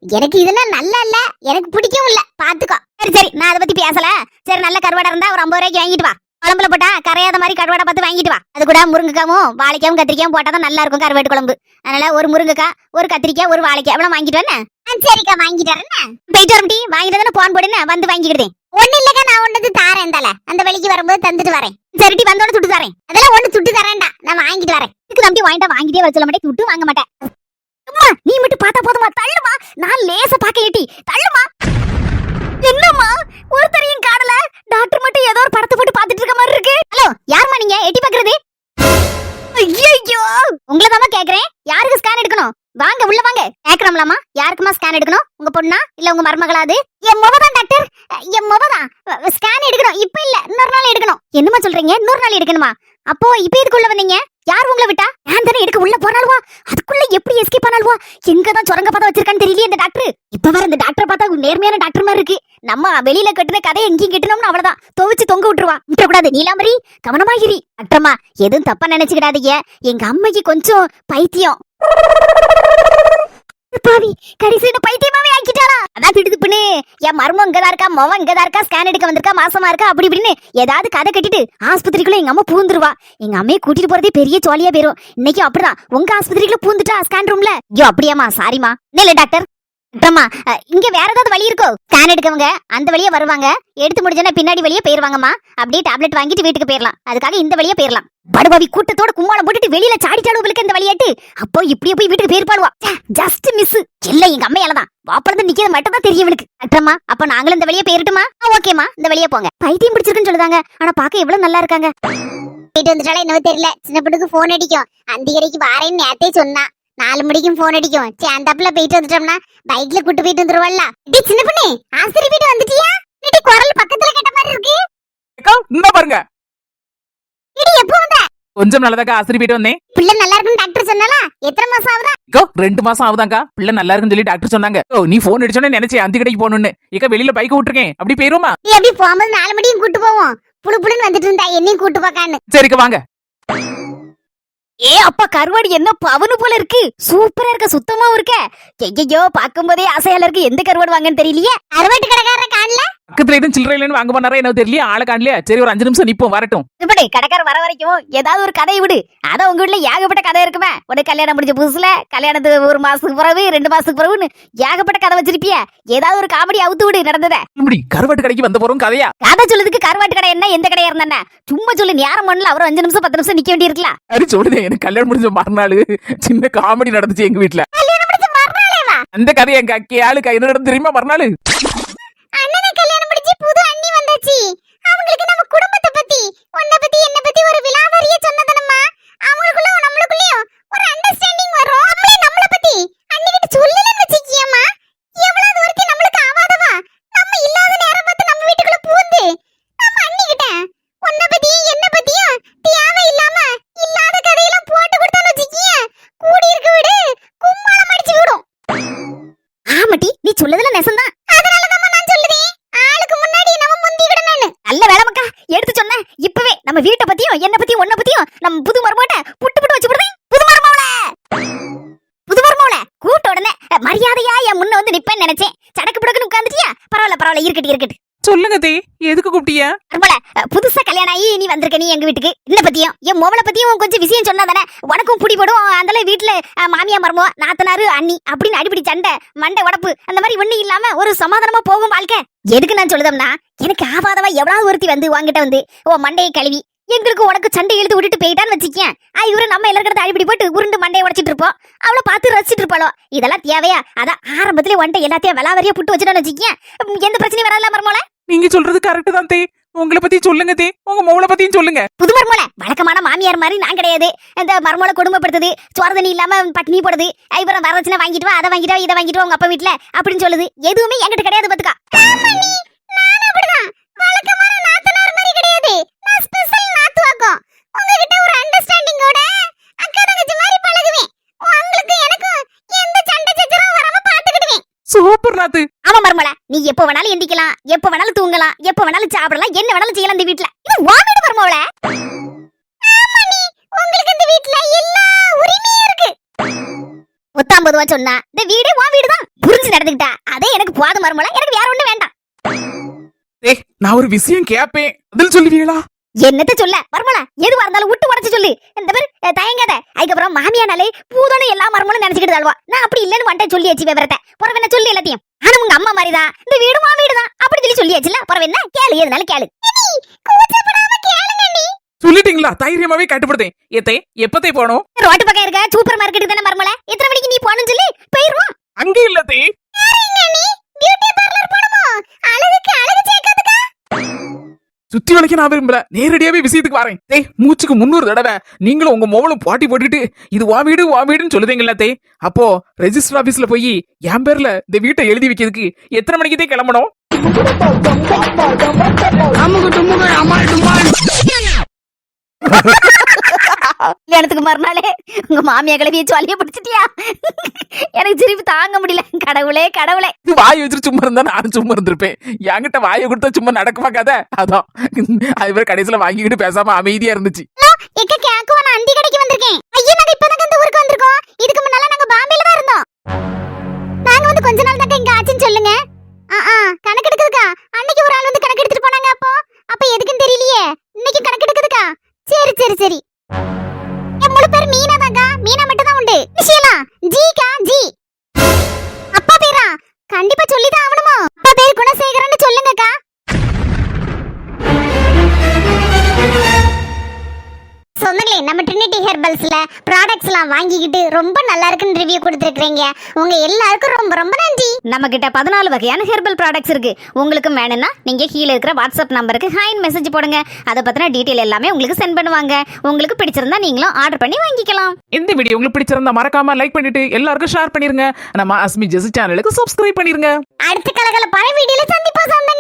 எனக்கு இதெல்லாம் நல்லா இல்ல, எனக்கு பிடிக்கவும் இல்ல, பாத்துக்கோ. சரி சரி, நான் அதை பத்தி பேசல. சரி, நல்ல கருவாடா இருந்தா ஒரு 50 ரூபாய்க்கு வாங்கிட்டு வா. குழம்புல போட்டா கரையாத மாதிரி கருவாடை பார்த்து வாங்கிட்டு வா. அது கூட முருங்கைக்காவும் வாழைக்காவும் கத்திரிக்காயும் போட்டாதான் நல்லா இருக்கும் கருவாட்டு குழம்பு. அதனால ஒரு முருங்கைக்காய், ஒரு கத்திரிக்காய், ஒரு வாழைக்காய் எவ்வளவு வாங்கிட்டு வரேன். சரிக்கா, வாங்கிட்டு வரேன். போயிட்டு வரட்டி, வாங்கிட்டு தானே போன் போடுன்னு வந்து வாங்கிக்கிட்டேன். ஒண்ணு இல்லக்கா, நான் ஒண்ணு தாரேன் தல, அந்த வழிக்கு வரும்போது தந்துட்டு வரேன். சரிட்டி, வந்தோட துட்டு தரேன். அதெல்லாம் ஒண்ணு துட்டு தரேன்டா, நான் வாங்கிட்டு வரேன். இதுக்கு நம்பி வாங்கிட்டா வாங்கிட்டே வர சொல்ல மாட்டேன், துட்டு வாங்க மாட்டேன். அம்மா, நீ மட்டும் பார்த்தா போதுமா? தள்ளுமா, நான் லேச பாக்க ஏட்டி தள்ளுமா. என்னம்மா ஒருத்தரையும் காணல, டாக்டர் மட்டும் ஏதோ ஒரு படத்தை போட்டு பாத்துட்டு இருக்க மாதிரி இருக்கு. ஹலோ, யாருமா நீங்க எட்டி பாக்குறது? ஐயோ, உங்களை தான் கேக்குறேன். யாருக்கு ஸ்கேன் எடுக்கணும்? வாங்க உள்ள வாங்க. கேக்குறோம்லாமா, யாருக்குமா ஸ்கேன் எடுக்கணும்? உங்க பொண்ணா இல்ல உங்க மருமகளாது? என் முகதான் டாக்டர், என் முகதான். ஸ்கேன் எடுக்கணும், இப்ப இல்ல, இன்னொரு நாள் எடுக்கணும். என்னமா சொல்றீங்க? 100 நாள் எடுக்கணுமா? அப்போ இப்ப இதுக்குள்ள வந்தீங்க? யார் உங்களை விட்டா? நான் தானே எடுக்க உள்ள போறாளுவா. அதுக்குள்ள எப்படி எஸ்கேப் ஆனாலுவா? எங்கதான் சுரங்க பார்த்தா வச்சிருக்கான்னு தெரியல இந்த டாக்டர். இப்ப வர இந்த டாக்டரை பார்த்தா நேர்மையான டாக்டர் மாதிரி இருக்கு. நம்ம வெளியில கட்டுன கதை எங்கேயும் கட்டணும்னு அவ்வளவுதான் துவச்சு தொங்க விட்டுருவா. விட்டுறக்கூடாது நீலாம்பரி, கவனமாகிரி. டாக்டர்மா, எதுவும் தப்பா நினைச்சுக்கிடாதீங்க. எங்க அம்மைக்கு கொஞ்சம் பைத்தியம். பாவி, கடைசியில பைத்தியமாவே ஆக்கிட்டாளா? அதான் திடுதுப்புன்னு என் மர்மம் இங்கதான் இருக்கா, மொவன் இங்கதான் இருக்கா, ஸ்கேன் எடுக்க வந்திருக்கா, மாசமா இருக்கா, அப்படி இப்படின்னு ஏதாவது கதை கட்டிட்டு ஆஸ்பத்திரிக்குள்ள எங்க அம்மா பூந்துருவா. எங்க அம்மையை கூட்டிட்டு போறதே பெரிய ஜாலியா போயிரும். இன்னைக்கு அப்படிதான் உங்க ஆஸ்பத்திரிக்குள்ள பூந்துட்டா ஸ்கேன் ரூம்ல. ஐயோ அப்படியாமா, சாரிமா. இல்ல டாக்டர், அப்புறமா இங்க வேற ஏதாவது வழி இருக்கோ? ஸ்கேன் எடுக்கவங்க அந்த வழியா வருவாங்க, எடுத்து முடிஞ்சோன்னா பின்னாடி வழியா போயிருவாங்கம்மா. அப்படியே டேப்லெட் வாங்கிட்டு வீட்டுக்கு போயிடலாம். அதுக்காக இந்த வழியா போயிடலாம். படுபாவி கூட்டத்தோட கும்மாளம் போட்டுட்டு வெளியில சாடிச்சாடுவங்களுக்கு இந்த வழியாட்டு. அப்போ இப்படியே போய் வீட்டுக்கு போயிருப்பாடுவா. Just miss. இல்ல எங்க அம்மையாலதான் வாப்பளந்து நிக்கிறது மட்டும் தான் தெரியும் இவளுக்கு. அற்றமா அப்ப நாங்களும் இந்த வழியே போயிரட்டுமா? ஓகேமா, இந்த வழியே போங்க. பைத்தியம் பிடிச்சிருக்குன்னு சொல்லுதாங்க, ஆனா பாக்க எவ்வளவு நல்லா இருக்காங்க. போயிட்டு வந்துட்டாலும் என்னவோ தெரியல. சின்ன பொண்ணுக்கு போன் அடிக்கும், அந்திகரைக்கு வாரேன்னு நேத்தே சொன்னா. 4 மணிக்கும் போன் அடிக்கும். சேந்தாப்புல போயிட்டு வந்துட்டோம்னா பைக்ல கூட்டு போயிட்டு வந்துருவாள்ல. டி சின்ன பொண்ணு, ஆஸ்பத்திரி போயிட்டு வந்துட்டியா? இடி குரல் பக்கத்துல கேட்ட மாதிரி இருக்கு. அக்கா, இந்த பாருங்க. இடி எப்போ வந்த? கொஞ்சம் நல்லதாக்கா ஆஸ்பத்திரி போயிட்டு வந்தேன். பிள்ளை நல்லா இருக்குன்னு டாக்டர் சொன்னாலா? எத்தனை மாசம் ஆகுதா? அக்கா 2 மாசம் ஆகுதாக்கா. பிள்ளை நல்லா இருக்குன்னு சொல்லி டாக்டர் சொன்னாங்க. ஓ, நீ போன் அடிச்சோன்னே நினைச்சேன் அந்தி கடைக்கு போகணும்னு. இக்கா வெளியில பைக் விட்டுருக்கேன், அப்படி போயிருமா? நீ எப்படி போகும்போது 4 மணிக்கும் கூட்டு போவோம். புழு புழுன்னு வந்துட்டு இருந்தா என்னையும் கூட்டு போக்கான்னு. சரிக்கா வாங்க. ஏ அப்பா, கருவாடு என்ன பவனு போல இருக்கு. சூப்பரா இருக்க, சுத்தமாவும் இருக்க. ஐயோ, பாக்கும் போதே ஆசையால இருக்கு. எந்த கருவாடு வாங்கன்னு தெரியலையே. அறுவாட்டு கடைக்காரர காணல. பக்கத்துல எதுவும் சில்லறை இல்லைன்னு வாங்க பண்ணாரா என்ன தெரியல. ஆளை காணலையா? சரி ஒரு 5 நிமிஷம் நிப்போம், வரட்டும். இப்படி கடைக்கார வர வரைக்கும் ஏதாவது ஒரு கதையை விடு. அதான் உங்க வீட்டுல ஏகப்பட்ட கதை இருக்குமே. உடனே கல்யாணம் முடிஞ்ச புதுசுல, கல்யாணத்து 1 மாசத்துக்கு பிறகு, 2 மாசத்துக்கு பிறகுன்னு ஏகப்பட்ட கதை வச்சிருப்பிய. ஏதாவது ஒரு காமெடி அவுத்து விடு நடந்தத. இப்படி கருவாட்டு கடைக்கு வந்த போறோம் கதையா? கதை சொல்லுதுக்கு கருவாட்டு கடை என்ன, எந்த கடையா இருந்தானே சும்மா சொல்லு. நேரம் பண்ணல, அவர் 5 நிமிஷம் 10 நிமிஷம் நிக்க வேண்டி இருக்கலாம். சரி சொல்லுதே. எனக்கு கல்யாணம் முடிஞ்ச மறுநாள் சின்ன காமெடி நடந்துச்சு எங்க வீட்டுல. கல்யாணம் முடிஞ்ச மறுநாளேவா? அந்த கதை எங்க அக்கையாளு கை நடந்து தெரியுமா? மறுநாள் அண்ணனை கல்யாணம் முடிஞ்சு புது அண்ணி வந்தாச்சு. அவங்களுக்கு நம்ம குடும்பத்தை பத்தி, உன்னை பத்தி, என்ன பத்தி ஒரு விலாவரியா சொன்னதனமா அவங்களுக்குள்ள நம்மளுக்குள்ளயும் ஒரு அண்டர்ஸ்டாண்டிங் வரும். அவங்களே நம்மள பத்தி அண்ணி கிட்ட சொல்லலன்னு வச்சுக்கியம்மா. எவ்வளவு தூரத்தி நம்மளுக்கு ஆவாதவா? நம்ம இல்லாத நேரம் பார்த்து நம்ம வீட்டுக்குள்ள பூந்து நம்ம அண்ணி கிட்ட உன்னை பத்தி, என்ன பத்தியும் தேவை இல்லாம இல்லாத கதையெல்லாம் போட்டு கொடுத்தான்னு வச்சுக்கிய, கூடி இருக்க விடு கும்மாளம் அடிச்சு விடும். ஆமாட்டி, நீ சொல்லதுல நெசந்தான். அதனாலதான் நான் சொல்லுதேன், ஆளுக்கு முன்னாடி நம்ம முந்திக்கிடணும்னு. நல்ல வேலை மக்கா, எடுத்து சொன்ன. இப்பவே நம்ம வீட்டை பத்தியும், என்ன பத்தியும், உன்னை பத்தியும் நம்ம புது மருமோட்ட புட்டு புட்டு வச்சு விடுறேன். புது மருமோள கூட்ட உடனே மரியாதையா என் முன்ன வந்து நிப்பேன்னு நினைச்சேன். சடக்கு புடக்குன்னு உட்காந்துட்டியா? பரவாயில்ல பரவாயில்ல, இருக்கட்டு. சொல்லுங்க தே, எதுக்கு கூப்பிட்டிய? மருமோள, புதுசா கல்யாணம் ஆகி நீ வந்திருக்க. நீ எங்க வீட்டுக்கு என்ன பத்தியும், என் மோவளை பத்தியும் கொஞ்சம் விஷயம் சொன்னா தானே உனக்கும் பிடிபடும். அந்த வீட்டுல மாமியா மருமோ, நாத்தனாரு, அண்ணி அப்படின்னு அடிப்படி சண்டை, மண்டை உடப்பு அந்த மாதிரி ஒண்ணு இல்லாம ஒரு சமாதானமா போகும் வாழ்க்கை. எதுக்கு நான் சொல்லுதம்னா, எனக்கு ஆபாதமா எவ்வளவு ஒருத்தி வந்து வாங்கிட்ட வந்து ஓ மண்டையை கழுவி எங்களுக்கு உனக்கு சண்டை இழுத்து விட்டுட்டு போயிட்டான்னு வச்சுக்கேன். இவரு நம்ம எல்லாருக்கிட்ட அடிப்படி போட்டு உருண்டு மண்டையை உடச்சிட்டு இருப்போம். அவளை பார்த்து ரசிச்சிட்டு இருப்பாளோ. இதெல்லாம் தேவையா? அதான் ஆரம்பத்திலே வந்துட்டு எல்லாத்தையும் விளாவரியா புட்டு வச்சுட்டோன்னு வச்சுக்கேன். எந்த பிரச்சனையும் வராதுல மருமோள. நீங்க சொல்றது கரெக்ட் தான் தே. உங்களை பத்தி சொல்லுங்க தே, உங்க மோளை பத்தியும் சொல்லுங்க. புது மருமோள வழக்கமான மாமியார் மாதிரி நான் கிடையாது. இந்த மருமோளை கொடுமைப்படுத்துது, சோறு தண்ணி இல்லாம பட்டினி போடுது, இவரை வரச்சுனா வாங்கிட்டு வா, அதை வாங்கிட்டு வா, இதை வாங்கிட்டு வா உங்க அப்பா வீட்டுல அப்படின்னு சொல்லுது. எதுவுமே என்கிட்ட கிடையாது பாத்துக்கா. வழக்கமான நாத்தனார் மாதிரி கிடையாது. நான் ஸ்பெஷல் நாத்துவாக்கம். உங்ககிட்ட ஒரு அண்டர்ஸ்டாண்டிங்கோட அக்கா தங்கச்சி மாதிரி பழகுவேன். உங்களுக்கு எனக்கும் எந்த சண்டை சச்சரவும் வராம பாத்துக்கிடுவேன். சூப்பர் நாத்து. ஆமா மருமோள, நீ எப்ப வேணாலும் எந்திக்கலாம், எப்ப வேணாலும் தூங்கலாம், எப்ப வேணாலும் சாப்பிடலாம், என்ன வேணாலும் செய்யலாம் இந்த வீட்டுல. இது உன் வீடு மருமோள. ஆமா நீ, உங்களுக்கு இந்த வீட்ல எல்லா உரிமையும் இருக்கு. 50 ரூபா சொன்னா இந்த வீடு உன் வீடு தான். புரிஞ்சு நடந்துக்கிட்டா அதே எனக்கு போதும் மருமோள. எனக்கு வேற ஒண்ணு வேண்டாம். ஏ, நான் ஒரு விஷயம் கேப்பேன், அதில் சொல்லுவீங்களா? என்னத்த சொல்ல மருமோள, எதுவா இருந்தாலும் விட்டு உடச்சு சொல்லு. இந்த பேர் தயங்காத. அதுக்கப்புறம் மாமியானாலே பூதானே எல்லா மருமகளும் நினைச்சுக்கிட்டு தள்ளுவா. நான் அப்படி இல்லன்னு வந்துட்டு சொல்லியாச்சு விவரத்தை. புறவு என்ன சொல்லி எல்லாத்தையும். ஆனா உங்க அம்மா மாதிரிதான் இந்த வீடு உன் வீடு தான் அப்படி சொல்லி சொல்லியாச்சுல. புறவு என்ன கேளு, எதுனாலும் கேளு. கூச்சப்படாம கேளுங்க நீ. சொல்லிட்டீங்களா? தைரியமாவே கட்டுப்படுத்தேன். ஏத்தே, எப்பத்தே போனோம்? ரோட்டு பக்கம் இருக்க சூப்பர் மார்க்கெட்டுக்கு தானே மருமோள. எத்தனை மணிக்கு நீ போகணும்னு சொல்லி போயிருவோம். அங்க இல்லத்தே. யாருங்க நீ? பியூட்டி பார்லர் போணுமோ? அழகுக்கு அழகு சேர்க்கிறதுக்கா? சுத்தி வளைக்க நான் விரும்பல, நேரடியாவே விஷயத்துக்கு வரேன். தே, மூச்சுக்கு 300 தடவை நீங்களும் உங்க மோவலும் போட்டி போட்டுட்டு இது வா வீடு வா வீடுன்னு சொல்லுதீங்களா தே? அப்போ ரெஜிஸ்டர் ஆபீஸ்ல போய் என் பேர்ல இந்த வீட்டை எழுதி வைக்கிறதுக்கு எத்தனை மணிக்கு தே கிளம்பணும்? கல்யாணத்துக்கு மறுநாளே உங்க மாமியா கிளவிய சொல்லிய பிடிச்சிட்டியா? எனக்கு சிரிப்பு தாங்க முடியல. கடவுளே கடவுளே. வாய் வச்சுட்டு சும்மா இருந்தா நானும் சும்மா இருந்திருப்பேன். என்கிட்ட வாயை கொடுத்தா சும்மா நடக்குமா கதை? அதான் அது கடைசியில வாங்கிக்கிட்டு பேசாம அமைதியா இருந்துச்சு. எக்க கேக்குவா, நான் அந்தி கடைக்கு வந்திருக்கேன். ஐயா, நாங்க இப்பதான் இந்த ஊருக்கு வந்திருக்கோம். இதுக்கு முன்னால நாங்க பாம்பேல தான் இருந்தோம். நாங்க வந்து கொஞ்ச நாள் தான் இங்க ஆச்சுன்னு சொல்லுங்க. கணக்கு எடுக்குதுக்கா. அன்னைக்கு ஒரு ஆள் வந்து கணக்கு எடுத்துட்டு போனாங்க. அப்ப எதுக்குன்னு தெரியலையே. இன்னைக்கு கணக்கு எடுக்குதுக்கா. சரி சரி சரி. என் முழு பேர் மீனா தான்க்கா. மீனா மட்டும் தான் உண்டு. விஷயலா ஜிக்கா ஜி. அப்பா பேரா கண்டிப்பா சொல்லிதான் ஆகணுமோ? அப்பா பேர் குணசேகரன்னு சொல்லுங்கக்கா. சொந்தங்களே, நம்ம ட்ரினிட்டி ஹெர்பல்ஸ்ல ப்ராடக்ட்ஸ் எல்லாம் வாங்கிக்கிட்டு ரொம்ப நல்லா இருக்குன்னு ரிவ்யூ கொடுத்துருக்கீங்க. உங்க எல்லாருக்கும் ரொம்ப ரொம்ப நன்றி. நம்ம கிட்ட 14 வகையான ஹெர்பல் ப்ராடக்ட்ஸ் இருக்கு. உங்களுக்கும் வேணும்னா நீங்க கீழே இருக்கிற வாட்ஸ்அப் நம்பருக்கு ஹாய்னு மெசேஜ் போடுங்க. அதை பத்தின டீடைல் எல்லாமே உங்களுக்கு சென்ட் பண்ணுவாங்க. உங்களுக்கு பிடிச்சிருந்தா நீங்களும் ஆர்டர் பண்ணி வாங்கிக்கலாம். இந்த வீடியோ உங்களுக்கு பிடிச்சிருந்தா மறக்காம லைக் பண்ணிட்டு எல்லாருக்கும் ஷேர் பண்ணிருங்க. நம்ம அஸ்மி ஜெசி சேனலுக்கு சப்ஸ்கிரைப் பண்ணிருங்க. அடுத்த கலகலப்பான வீடியோல சந்திப்போம் சொந்தங்களே.